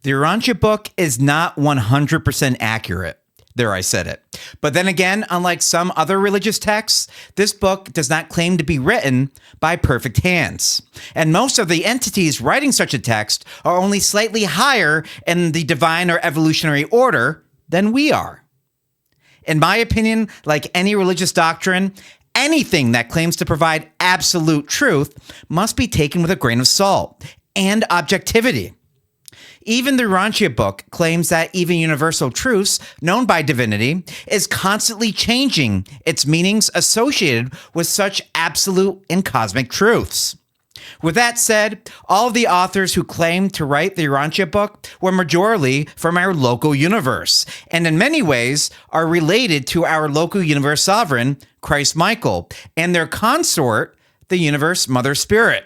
The Urantia Book is not 100% accurate. There, I said it. But then again, unlike some other religious texts, this book does not claim to be written by perfect hands. And most of the entities writing such a text are only slightly higher in the divine or evolutionary order than we are. In my opinion, like any religious doctrine, anything that claims to provide absolute truth must be taken with a grain of salt and objectivity. Even the Urantia Book claims that even universal truths known by divinity is constantly changing its meanings associated with such absolute and cosmic truths. With that said, all of the authors who claim to write the Urantia Book were majorly from our local universe, and in many ways are related to our local universe sovereign, Christ Michael, and their consort, the universe Mother Spirit.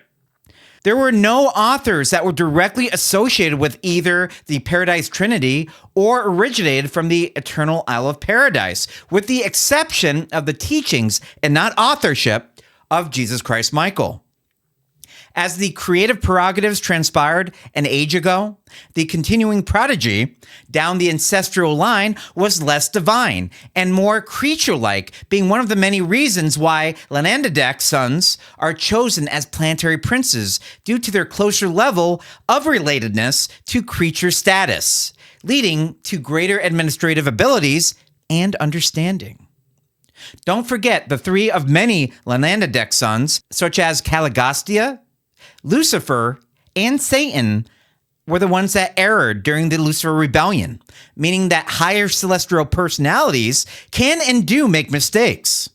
There were no authors that were directly associated with either the Paradise Trinity or originated from the Eternal Isle of Paradise, with the exception of the teachings and not authorship of Jesus Christ Michael. As the creative prerogatives transpired an age ago, the continuing prodigy down the ancestral line was less divine and more creature-like, being one of the many reasons why Lanandadek's sons are chosen as planetary princes due to their closer level of relatedness to creature status, leading to greater administrative abilities and understanding. Don't forget the three of many Lanandadek sons, such as Caligastia, Lucifer, and Satan, were the ones that erred during the Lucifer rebellion, meaning that higher celestial personalities can and do make mistakes.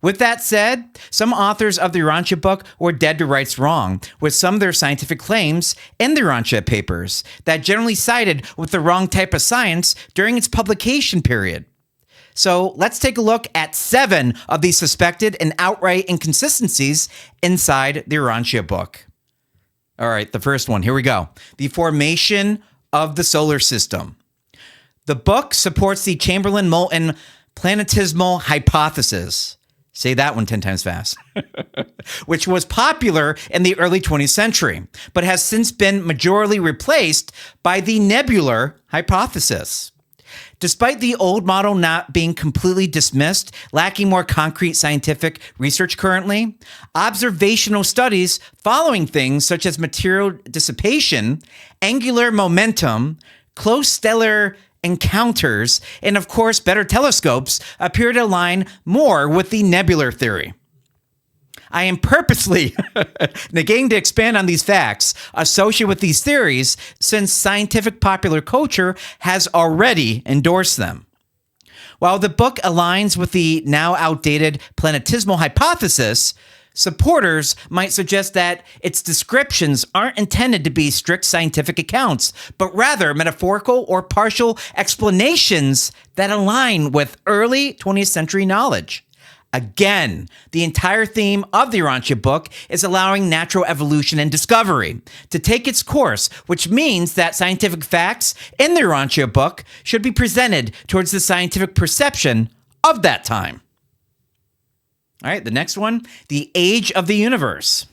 With that said, some authors of the Urantia Book were dead to rights wrong with some of their scientific claims in the Urantia papers that generally sided with the wrong type of science during its publication period. So let's take a look at 7 of these suspected and outright inconsistencies inside the Urantia Book. All right, the first one, here we go. The formation of the solar system. The book supports the Chamberlain-Moulton planetesimal hypothesis. Say that one 10 times fast. Which was popular in the early 20th century, but has since been majorly replaced by the nebular hypothesis. Despite the old model not being completely dismissed, lacking more concrete scientific research currently, observational studies following things such as material dissipation, angular momentum, close stellar encounters, and of course better telescopes appear to align more with the nebular theory. I am purposely negating to expand on these facts associated with these theories since scientific popular culture has already endorsed them. While the book aligns with the now outdated planetesimal hypothesis, supporters might suggest that its descriptions aren't intended to be strict scientific accounts, but rather metaphorical or partial explanations that align with early 20th century knowledge. Again, the entire theme of the Urantia Book is allowing natural evolution and discovery to take its course, which means that scientific facts in the Urantia Book should be presented towards the scientific perception of that time. All right, the next one, the age of the universe.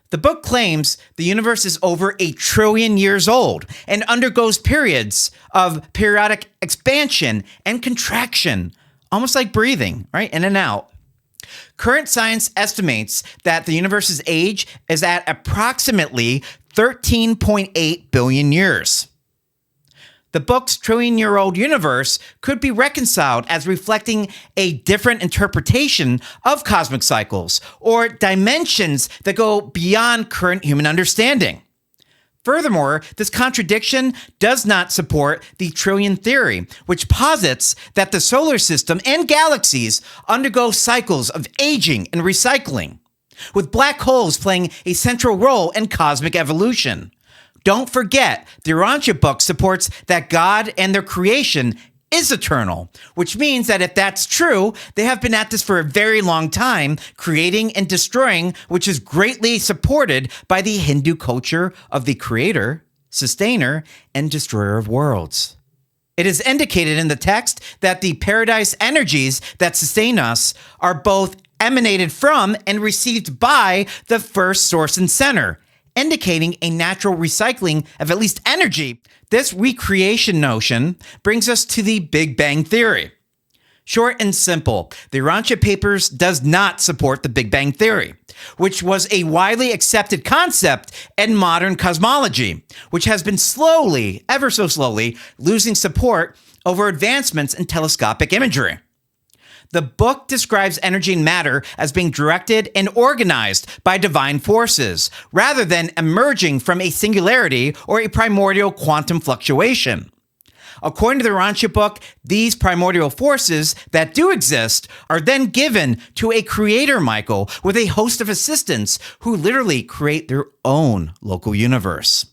The book claims the universe is over 1 trillion years old and undergoes periods of periodic expansion and contraction, almost like breathing, right? In and out. Current science estimates that the universe's age is at approximately 13.8 billion years. The book's trillion-year-old universe could be reconciled as reflecting a different interpretation of cosmic cycles or dimensions that go beyond current human understanding. Furthermore, this contradiction does not support the trillion theory, which posits that the solar system and galaxies undergo cycles of aging and recycling, with black holes playing a central role in cosmic evolution. Don't forget, the Urantia Book supports that God and their creation is eternal, which means that if that's true, they have been at this for a very long time, creating and destroying, which is greatly supported by the Hindu culture of the creator, sustainer, and destroyer of worlds. It is indicated in the text that the paradise energies that sustain us are both emanated from and received by the first source and center, indicating a natural recycling of at least energy. This recreation notion brings us to the Big Bang Theory. Short and simple, the Urantia Papers does not support the Big Bang Theory, which was a widely accepted concept in modern cosmology, which has been slowly, ever so slowly, losing support over advancements in telescopic imagery. The book describes energy and matter as being directed and organized by divine forces, rather than emerging from a singularity or a primordial quantum fluctuation. According to the Urantia Book, these primordial forces that do exist are then given to a creator, Michael, with a host of assistants who literally create their own local universe.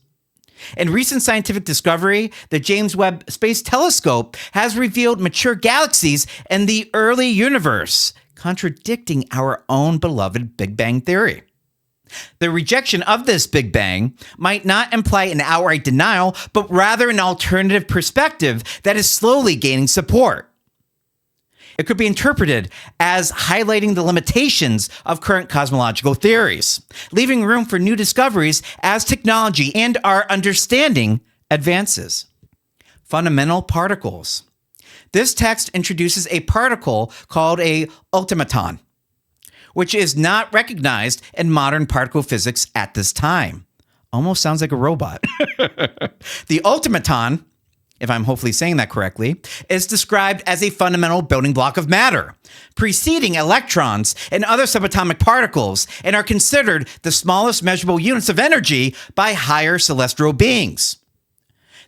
In recent scientific discovery, the James Webb Space Telescope has revealed mature galaxies in the early universe, contradicting our own beloved Big Bang Theory. The rejection of this Big Bang might not imply an outright denial, but rather an alternative perspective that is slowly gaining support. It could be interpreted as highlighting the limitations of current cosmological theories, leaving room for new discoveries as technology and our understanding advances. Fundamental particles. This text introduces a particle called a automaton, which is not recognized in modern particle physics at this time. Almost sounds like a robot. The automaton, if I'm hopefully saying that correctly, is described as a fundamental building block of matter, preceding electrons and other subatomic particles, and are considered the smallest measurable units of energy by higher celestial beings.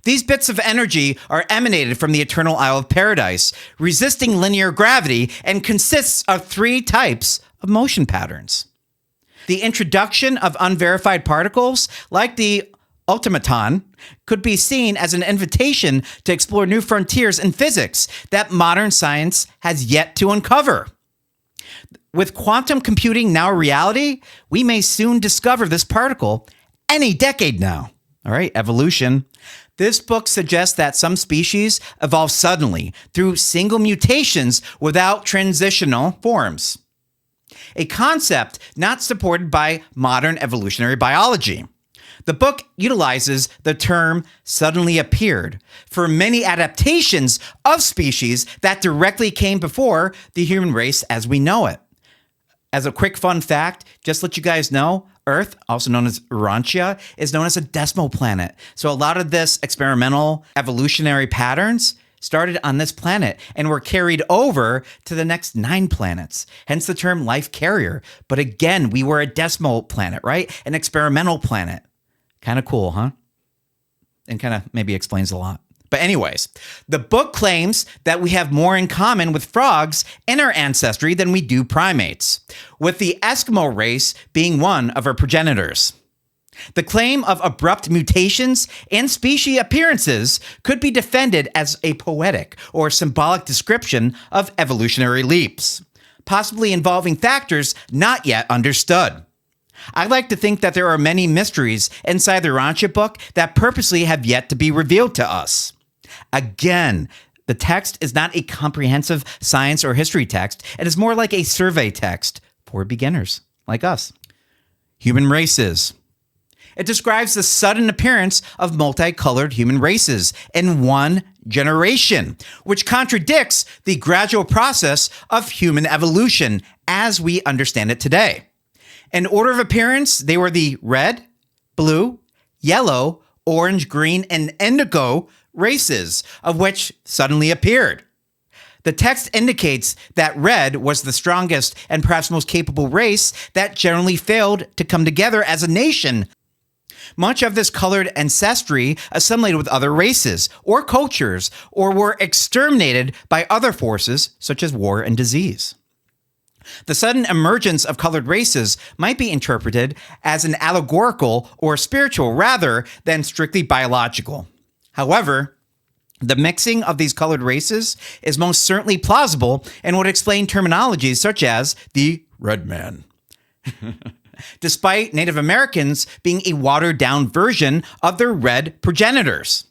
These bits of energy are emanated from the eternal Isle of Paradise, resisting linear gravity, and consists of 3 types of motion patterns. The introduction of unverified particles, like the automaton, could be seen as an invitation to explore new frontiers in physics that modern science has yet to uncover. With quantum computing now a reality, we may soon discover this particle any decade now. All right, evolution. This book suggests that some species evolve suddenly through single mutations without transitional forms, a concept not supported by modern evolutionary biology. The book utilizes the term suddenly appeared for many adaptations of species that directly came before the human race as we know it. As a quick fun fact, just to let you guys know, Earth, also known as Urantia, is known as a decimal planet. So a lot of this experimental evolutionary patterns started on this planet and were carried over to the next 9 planets, hence the term life carrier. But again, we were a decimal planet, right? An experimental planet. Kind of cool, huh? And kind of maybe explains a lot. But anyways, the book claims that we have more in common with frogs in our ancestry than we do primates, with the Eskimo race being one of our progenitors. The claim of abrupt mutations and species appearances could be defended as a poetic or symbolic description of evolutionary leaps, possibly involving factors not yet understood. I like to think that there are many mysteries inside the Urantia book that purposely have yet to be revealed to us. Again, the text is not a comprehensive science or history text. It is more like a survey text for beginners like us. Human races. It describes the sudden appearance of multicolored human races in one generation, which contradicts the gradual process of human evolution as we understand it today. In order of appearance, they were the red, blue, yellow, orange, green, and indigo races, of which suddenly appeared. The text indicates that red was the strongest and perhaps most capable race that generally failed to come together as a nation. Much of this colored ancestry assimilated with other races or cultures, or were exterminated by other forces such as war and disease. The sudden emergence of colored races might be interpreted as an allegorical or spiritual rather than strictly biological. However, the mixing of these colored races is most certainly plausible and would explain terminologies such as the red man, despite Native Americans being a watered-down version of their red progenitors.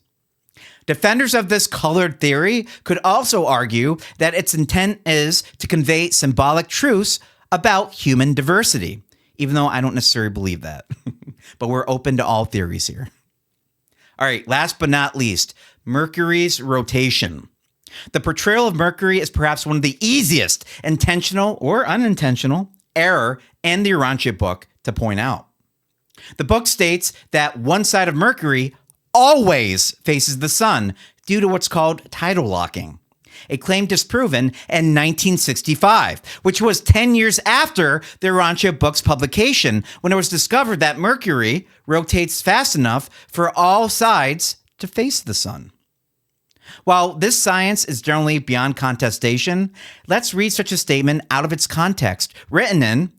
Defenders of this colored theory could also argue that its intent is to convey symbolic truths about human diversity, even though I don't necessarily believe that. but we're open to all theories here. All right, last but not least, Mercury's rotation. The portrayal of Mercury is perhaps one of the easiest intentional or unintentional error in the Urantia book to point out. The book states that one side of Mercury always faces the sun due to what's called tidal locking, a claim disproven in 1965, which was 10 years after the Urantia book's publication, when it was discovered that Mercury rotates fast enough for all sides to face the sun. While this science is generally beyond contestation, let's read such a statement out of its context, written in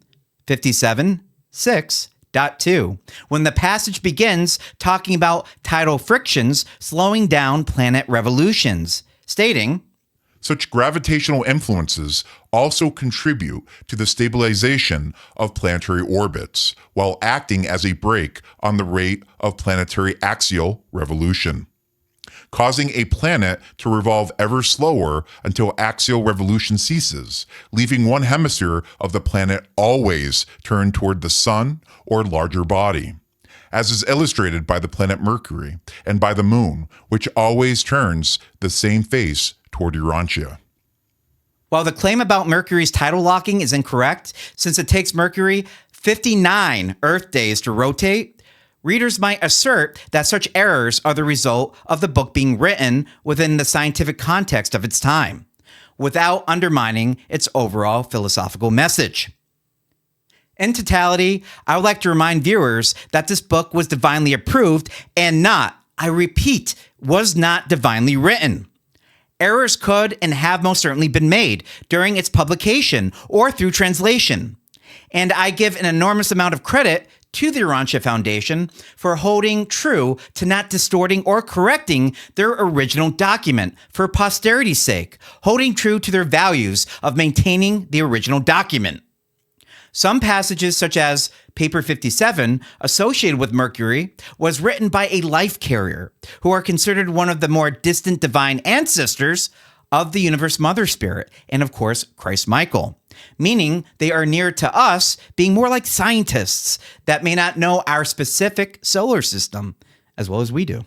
57.6.2, when the passage begins talking about tidal frictions slowing down planet revolutions, stating, "Such gravitational influences also contribute to the stabilization of planetary orbits, while acting as a brake on the rate of planetary axial revolution, causing a planet to revolve ever slower until axial revolution ceases, leaving one hemisphere of the planet always turned toward the sun or larger body, as is illustrated by the planet Mercury and by the moon, which always turns the same face toward Urantia." While the claim about Mercury's tidal locking is incorrect, since it takes Mercury 59 Earth days to rotate, readers might assert that such errors are the result of the book being written within the scientific context of its time, without undermining its overall philosophical message. In totality, I would like to remind viewers that this book was divinely approved and not, I repeat, was not divinely written. Errors could and have most certainly been made during its publication or through translation. And I give an enormous amount of credit to the Urantia Foundation for holding true to not distorting or correcting their original document for posterity's sake, holding true to their values of maintaining the original document. Some passages, such as Paper 57, associated with Mercury, was written by a life carrier, who are considered one of the more distant divine ancestors of the universe mother spirit, and of course, Christ Michael, meaning they are near to us, being more like scientists that may not know our specific solar system as well as we do.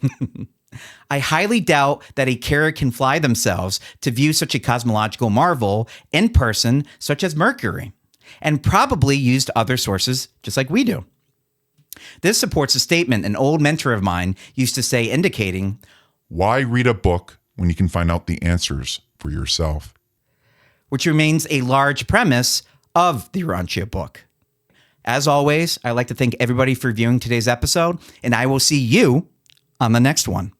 I highly doubt that a carrier can fly themselves to view such a cosmological marvel in person, such as Mercury, and probably used other sources just like we do. This supports a statement an old mentor of mine used to say, indicating, "Why read a book when you can find out the answers for yourself?" which remains a large premise of the Urantia book. As always, I'd like to thank everybody for viewing today's episode, and I will see you on the next one.